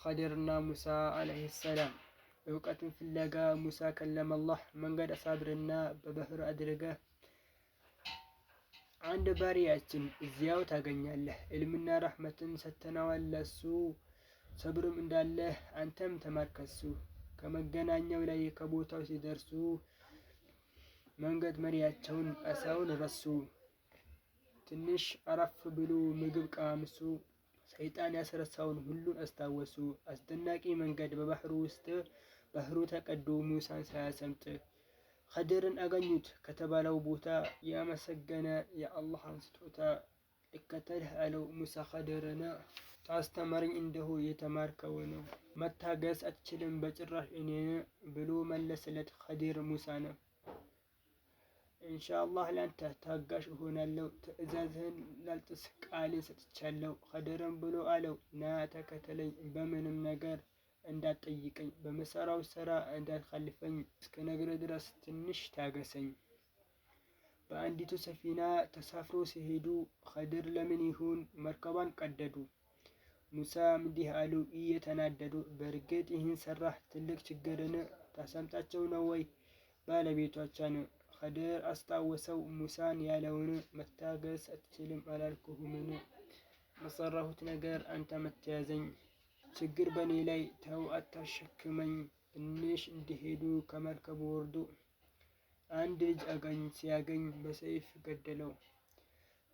ኸድርና ሙሳ አለይሂ ሰላም። እውቀትን ፍለጋ ሙሳ ከለመ አላህ። መንገድ አሳብርና በባህር አድርገህ አንድ ባሪያችን እዚያው ታገኛለህ። ዕልምና ረሕመትን ሰጥተነዋል ለሱ፣ ሰብርም እንዳለህ አንተም ተማር ከሱ። ከመገናኛው ላይ ከቦታው ሲደርሱ መንገድ መሪያቸውን አሳውን ረሱ። ትንሽ አረፍ ብሉ ምግብ ቀማምሱ። ሰይጣን ያስረሳውን ሁሉን አስታወሱ። አስደናቂ መንገድ በባህሩ ውስጥ ባህሩ ተቀዶ ሙሳን ሳያሰምጥ ኸድርን አገኙት ከተባለው ቦታ። ያመሰገነ የአላህን ስጦታ ልከተልህ አለው ሙሳ ኸድርን። ታስተምረኝ እንደሁ የተማርከው ነው፣ መታገስ አትችልም በጭራሽ እኔን ብሎ መለሰለት ኸድር ሙሳን። ኢንሻአላህ ላንተ ታጋሽ እሆናለሁ፣ ትዕዛዝህን ላልጥስ ቃሌን ሰጥቻለሁ። ኸድርም ብሎ አለው ና ተከተለኝ፣ በምንም ነገር እንዳትጠይቀኝ፣ በምሰራው ስራ እንዳትከልፈኝ፣ እስክነግርህ ድረስ ትንሽ ታገሰኝ። በአንዲቱ ሰፊና ተሳፍሮ ሲሄዱ ኸድር ለምን ይሁን መርከቧን ቀደዱ። ሙሳም እንዲህ አሉ እየተናደዱ በእርግጥ ይህን ሰራህ ትልቅ ችግርን ታሰምጣቸው ነው ወይ ባለቤቶቿን? ኸድር አስታወሰው ሙሳን ያለውን፣ መታገስ አትችልም አላልኩህምን? በሰራሁት ነገር አንተ መተያዘኝ፣ ችግር በኔ ላይ ተው አታሸክመኝ። ትንሽ እንዲሄዱ ከመርከቡ ወርዶ አንድ ልጅ ሲያገኝ በሰይፍ ገደለው።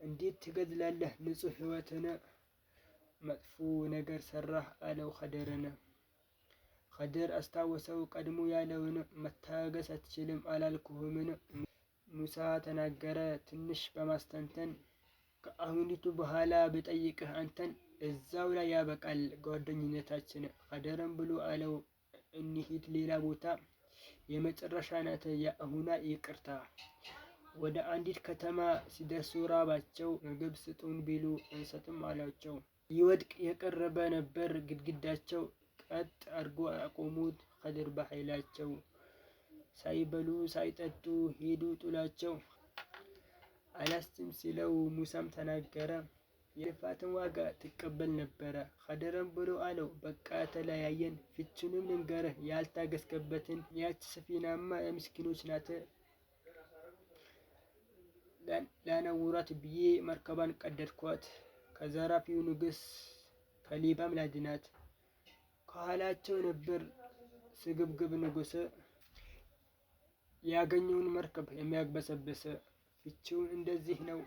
እንዴት ትገድላለህ ንጹሕ ሕይወትን? መጥፎ ነገር ሰራህ አለው ኸድርን። ኸድር አስታወሰው ቀድሞ ያለውን፣ መታገስ አትችልም አላልኩህምን? ሙሳ ተናገረ ትንሽ በማስተንተን፣ ከአሁኒቱ በኋላ ብጠይቅህ አንተን እዛው ላይ ያበቃል ጓደኝነታችን። ኸድርም ብሎ አለው እንሂድ ሌላ ቦታ፣ የመጨረሻ ናት የአሁኗ ይቅርታ። ወደ አንዲት ከተማ ሲደርሱ ራባቸው። ምግብ ስጡን ቢሉ እንሰጥም አሏቸው። ሊወድቅ የቀረበ ነበር ግድግዳቸው። ቀጥ አድርጎ አቆሙት ኸድር በኃይላቸው። ሳይበሉ ሳይጠጡ ሄዱ ጥሏቸው። አላስችም ሲለው ሙሳም ተናገረ የልፋትን ዋጋ ትቀበል ነበረ። ኸድርም ብሎ አለው በቃ ተለያየን፣ ፍቺውንም ልንገርህ ያልታገስክበትን። ያች ሰፊናማ የምስኪኖች ናት፣ ላነውራት ብዬ መርከቧን ቀደድኳት። ከዘራፊው ንጉሥ ከሌባም ላድናት። ከኋላቸው ነበር ስግብግብ ንጉሥ፣ ያገኘውን መርከብ የሚያግበሰብስ። ፍቺውን እንደዚህ ነው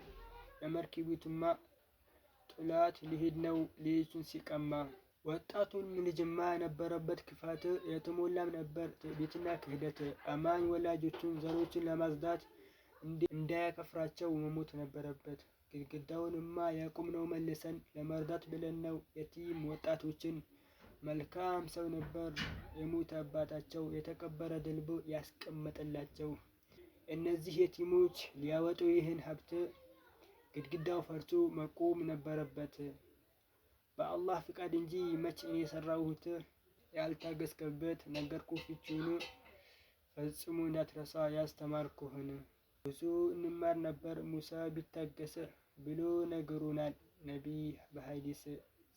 የመርከቢቱማ፣ ጥሏት ሊሄድ ነው ልጁን ሲቀማ። ወጣቱን ልጅማ ነበረበት ክፋት፣ የተሞላም ነበር ትዕቢትና ክህደት። አማኝ ወላጆቹን ዘሮችን ለማጽዳት እንዳያከፍራቸው መሞት ነበረበት። ግድግዳውንማ ያቆምነው መልሰን ለመርዳት ብለን ነው የቲም ወጣቶችን። መልካም ሰው ነበር የሞተ አባታቸው፣ የተቀበረ ድልብ ያስቀመጠላቸው። እነዚህ የቲሞች ሊያወጡ ይህን ሀብት ግድግዳው ፈርሶ መቆም ነበረበት። በአላህ ፍቃድ እንጂ መች እኔ የሰራሁት። ያልታገስክበት ነገርኩህ ፍቺውን፣ ፈጽሞ እንዳትረሳ ያስተማርኩህን። ብዙ እንማር ነበር ሙሳ ቢታገስ ብሎ ነግሮናል ነቢይ በሐዲስ።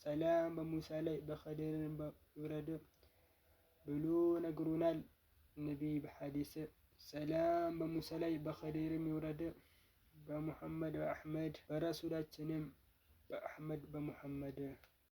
ሰላም በሙሳ ላይ በኸድር ይውረድ ብሎ ነግሮናል ነቢይ በሐዲስ። ሰላም በሙሳ ላይ በኸድርም ይውረድ፣ በሙሐመድ በአሕመድ በረሱላችንም በአሕመድ በሙሐመድ